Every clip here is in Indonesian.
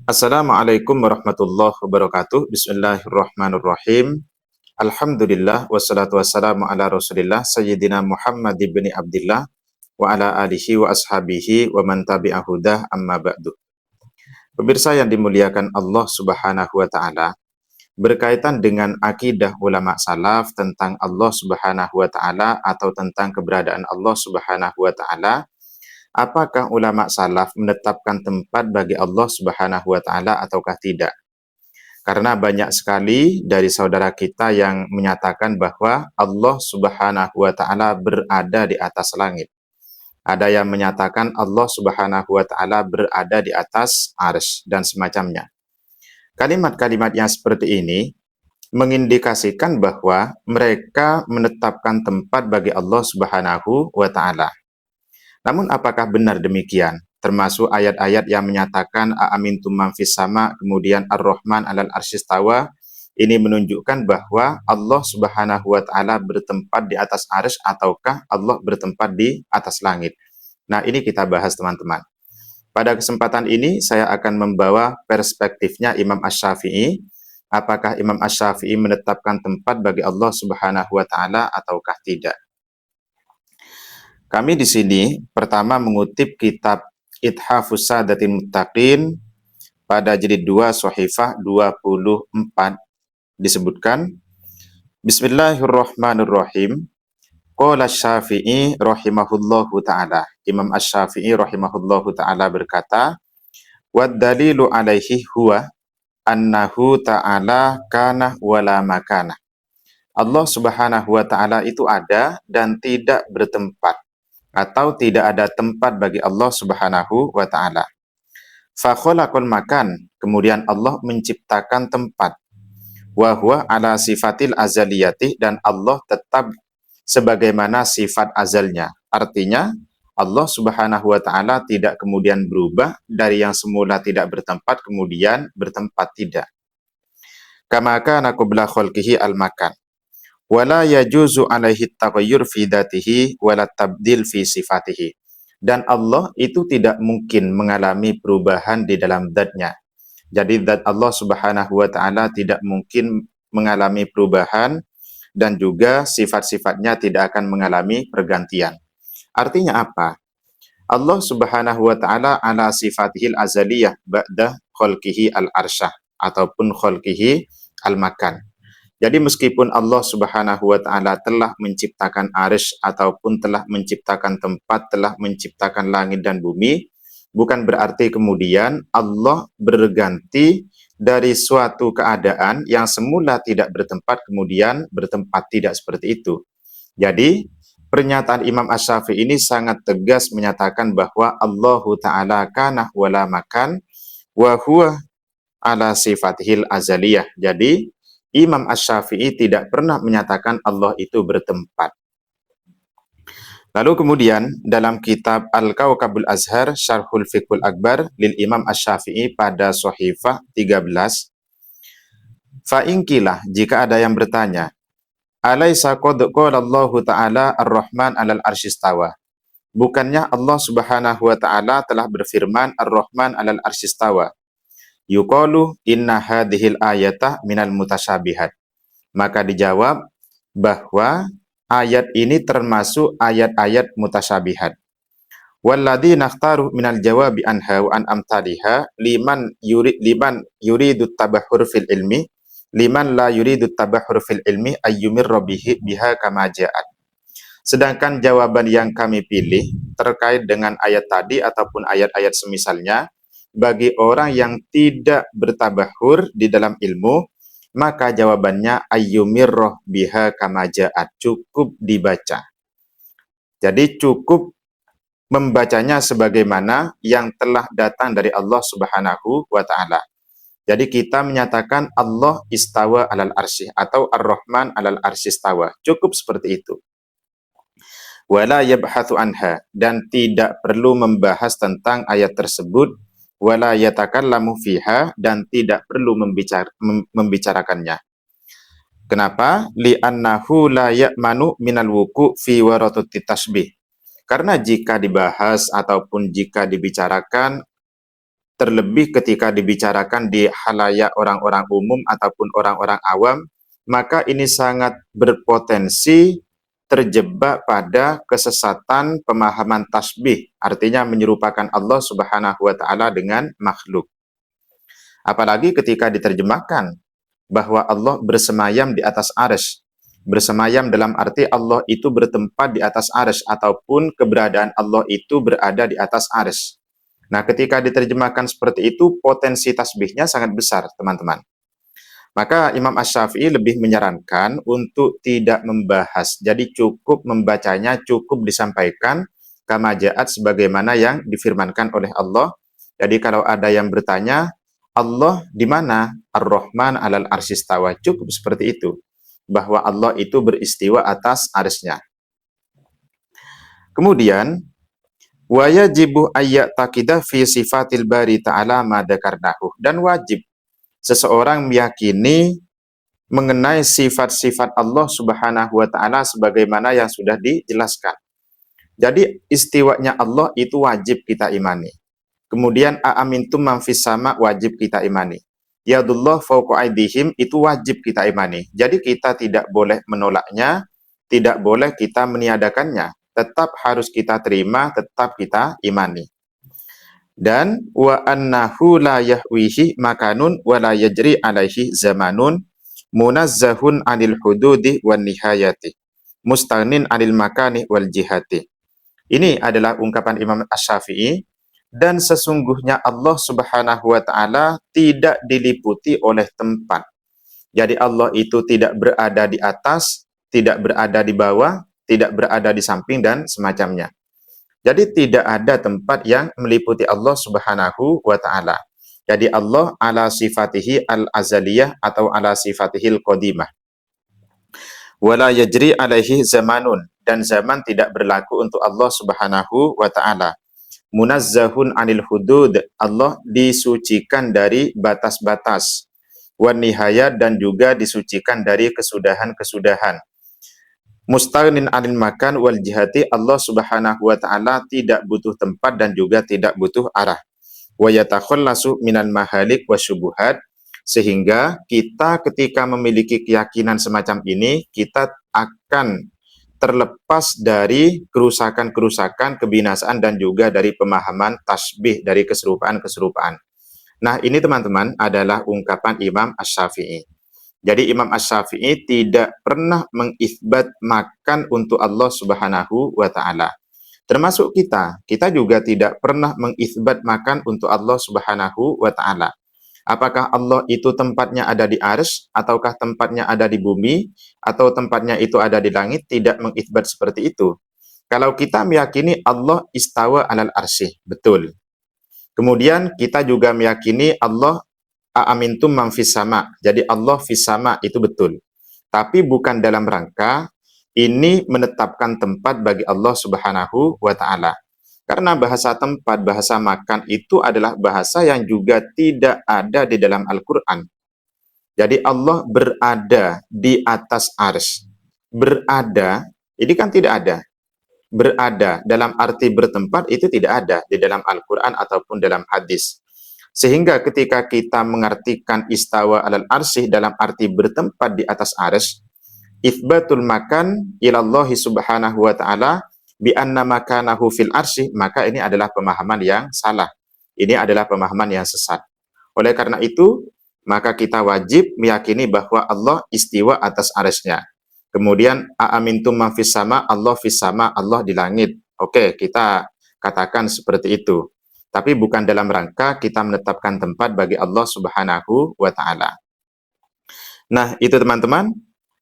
Assalamualaikum warahmatullahi wabarakatuh. Bismillahirrahmanirrahim. Alhamdulillah wassalatu wassalamu ala Rasulillah Sayyidina Muhammad ibni Abdillah wa ala alihi wa ashabihi wa man tabi'ahu hudah amma ba'du. Pemirsa yang dimuliakan Allah Subhanahu wa taala, berkaitan dengan akidah ulama salaf tentang Allah Subhanahu wa taala atau tentang keberadaan Allah Subhanahu wa taala, apakah ulama salaf menetapkan tempat bagi Allah Subhanahu wa taala ataukah tidak? Karena banyak sekali dari saudara kita yang menyatakan bahwa Allah Subhanahu wa taala berada di atas langit. Ada yang menyatakan Allah Subhanahu wa taala berada di atas arsy dan semacamnya. Kalimat-kalimat yang seperti ini mengindikasikan bahwa mereka menetapkan tempat bagi Allah Subhanahu wa taala. Namun apakah benar demikian? Termasuk ayat-ayat yang menyatakan aamintum man fis sama, kemudian Ar-Rahman 'alal arsy istawa. Ini menunjukkan bahwa Allah Subhanahu wa taala bertempat di atas arsy ataukah Allah bertempat di atas langit. Nah, ini kita bahas teman-teman. Pada kesempatan ini saya akan membawa perspektifnya Imam Asy-Syafi'i. Apakah Imam Asy-Syafi'i menetapkan tempat bagi Allah Subhanahu wa taala ataukah tidak? Kami di sini pertama mengutip kitab Ithafus Sadatil Muttaqin pada jilid 2 Shahifah 24 disebutkan Bismillahirrahmanirrahim. Qala Syafi'i rahimahullahu taala. Imam Asy-Syafi'i rahimahullahu taala berkata, "Wad dalilu alaihi huwa annahu ta'ala kana wala makana." Allah Subhanahu wa taala itu ada dan tidak bertempat, atau tidak ada tempat bagi Allah Subhanahu wa taala. Fa khalaqal makan, kemudian Allah menciptakan tempat. Wa huwa ala sifatil azaliyati, dan Allah tetap sebagaimana sifat azalnya. Artinya Allah Subhanahu wa taala tidak kemudian berubah dari yang semula tidak bertempat kemudian bertempat, tidak. Kama kana qabla khalqihi al-makan. Wala yajuzu alaihi taghayyur fi dzatihi wala tabdil fi sifatihi. Dan Allah itu tidak mungkin mengalami perubahan di dalam zat-Nya. Jadi zat Allah Subhanahu wa taala tidak mungkin mengalami perubahan dan juga sifat-sifatnya tidak akan mengalami pergantian. Artinya apa? Allah Subhanahu wa taala ala sifatihil azaliyah ba'da khalqihi al-arsyah ataupun khalqihi al-makan. Jadi meskipun Allah Subhanahu wa taala telah menciptakan arsy ataupun telah menciptakan tempat, telah menciptakan langit dan bumi, bukan berarti kemudian Allah berganti dari suatu keadaan yang semula tidak bertempat kemudian bertempat, tidak seperti itu. Jadi pernyataan Imam Asy-Syafi'i ini sangat tegas menyatakan bahwa Allahu taala kana wala makan wa huwa ala sifatihil azaliyah. Jadi Imam Asy-Syafi'i tidak pernah menyatakan Allah itu bertempat. Lalu kemudian dalam kitab Al-Kawkabul Azhar Syarhul Fiqhul Akbar lil Imam Asy-Syafi'i pada Shahifah 13, fa'inkilah, jika ada yang bertanya, alaisa qad qala Allah Ta'ala Ar-Rahman 'alal arsy istawa. Bukannya Allah Subhanahu wa taala telah berfirman Ar-Rahman 'alal arsy istawa. Yuqalu inna hadhil ayata minal mutasyabihat. Maka dijawab bahwa ayat ini termasuk ayat-ayat mutasyabihat. Walladzi nakhtaru minal jawabi anha wa an amtaliha liman yuridu tabahhur fil ilmi, liman la yuridu tabahhur fil ilmi ayyumirra biha kama ja'at. Sedangkan jawaban yang kami pilih terkait dengan ayat tadi ataupun ayat-ayat semisalnya, bagi orang yang tidak bertabahur di dalam ilmu, maka jawabannya ayyumirroh biha kama ja'at, cukup dibaca. Jadi cukup membacanya sebagaimana yang telah datang dari Allah Subhanahu wa taala. Jadi kita menyatakan Allah istawa alal arsy atau Ar-Rahman alal arsy istawa. Cukup seperti itu. Wala yabhathu anha, dan tidak perlu membahas tentang ayat tersebut, wala yatakallamu fiha, dan tidak perlu membicarakannya. Kenapa? Li'annahu la ya'manu minal wuku' fi waratut tasbih. Karena jika dibahas ataupun jika dibicarakan terlebih ketika dibicarakan di halayak orang-orang umum ataupun orang-orang awam, maka ini sangat berpotensi terjebak pada kesesatan pemahaman tasbih, artinya menyerupakan Allah Subhanahu wa taala dengan makhluk. Apalagi ketika diterjemahkan bahwa Allah bersemayam di atas arsy. Bersemayam dalam arti Allah itu bertempat di atas arsy ataupun keberadaan Allah itu berada di atas arsy. Nah, ketika diterjemahkan seperti itu, potensi tasbihnya sangat besar, teman-teman. Maka Imam Asy-Syafi'i lebih menyarankan untuk tidak membahas. Jadi cukup membacanya, cukup disampaikan kama ja'at sebagaimana yang difirmankan oleh Allah. Jadi kalau ada yang bertanya, Allah di mana? Ar-Rahman 'alal arsy istawa. Cukup seperti itu. Bahwa Allah itu beristiwa atas arsy-Nya. Kemudian wa yajibu ayyataqidah fi sifatil bari ta'ala ma dzakarnahu, dan wajib seseorang meyakini mengenai sifat-sifat Allah Subhanahu wa taala sebagaimana yang sudah dijelaskan. Jadi istiwanya Allah itu wajib kita imani. Kemudian aamintum man fis sama wajib kita imani. Yadullah fawqa aydihim itu wajib kita imani. Jadi kita tidak boleh menolaknya, tidak boleh kita meniadakannya. Tetap harus kita terima, tetap kita imani. Dan wa annahu la yahwihi makanun wa la yajri alaihi zamanun munazzahun anil hududi wan nihayati mustaghnin anil makani wal jihati. Ini adalah ungkapan Imam Asy-Syafi'i, dan sesungguhnya Allah Subhanahu wa taala tidak diliputi oleh tempat. Jadi Allah itu tidak berada di atas, tidak berada di bawah, tidak berada di samping dan semacamnya. Jadi tidak ada tempat yang meliputi Allah Subhanahu wa taala. Jadi Allah ala sifatihi al-azaliyah atau ala sifatihil qadimah. Wala yajri alaihi zamanun, dan zaman tidak berlaku untuk Allah Subhanahu wa taala. Munazzahun anil hudud, Allah disucikan dari batas-batas. Wan nihayat, dan juga disucikan dari kesudahan-kesudahan. Mustaghnin anil makan wal jihati, Allah Subhanahu wa taala tidak butuh tempat dan juga tidak butuh arah. Wa yatakhallasu minal mahalik wasyubuhat, sehingga kita ketika memiliki keyakinan semacam ini, kita akan terlepas dari kerusakan-kerusakan, kebinasaan, dan juga dari pemahaman tasbih, dari keserupaan-keserupaan. Nah, ini teman-teman adalah ungkapan Imam Asy-Syafi'i. Jadi Imam Asy-Syafi'i tidak pernah mengitsbat makan untuk Allah Subhanahu wa taala. Termasuk kita juga tidak pernah mengitsbat makan untuk Allah Subhanahu wa taala. Apakah Allah itu tempatnya ada di arsy, ataukah tempatnya ada di bumi, atau tempatnya itu ada di langit? Tidak mengitsbat seperti itu. Kalau kita meyakini Allah istawa alal arsy, betul. Kemudian kita juga meyakini Allah aamintum man fis sama. Jadi Allah fis sama itu betul. Tapi bukan dalam rangka ini menetapkan tempat bagi Allah Subhanahu wa taala. Karena bahasa tempat, bahasa makan itu adalah bahasa yang juga tidak ada di dalam Al-Qur'an. Jadi Allah berada di atas arsy. Berada, ini kan tidak ada. Berada dalam arti bertempat itu tidak ada di dalam Al-Qur'an ataupun dalam hadis. Sehingga ketika kita mengartikan istawa alal arsy dalam arti bertempat di atas arsy, itsbatul makan ilallahi subhanahu wa ta'ala bi anna makanahu fil arsy, maka ini adalah pemahaman yang salah. Ini adalah pemahaman yang sesat. Oleh karena itu, maka kita wajib meyakini bahwa Allah istiwa atas arsy-Nya. Kemudian aamintum man fis sama, Allah fis sama, Allah di langit. Oke, kita katakan seperti itu. Tapi bukan dalam rangka kita menetapkan tempat bagi Allah Subhanahu wa taala. Nah, itu teman-teman.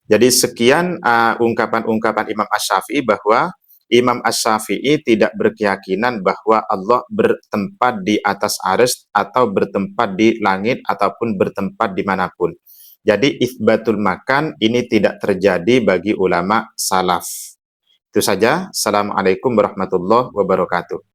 Jadi sekian ungkapan-ungkapan Imam Asy-Syafi'i bahwa Imam Asy-Syafi'i tidak berkeyakinan bahwa Allah bertempat di atas arsy atau bertempat di langit ataupun bertempat dimanapun. Jadi itsbatul makan ini tidak terjadi bagi ulama salaf. Itu saja. Assalamualaikum warahmatullahi wabarakatuh.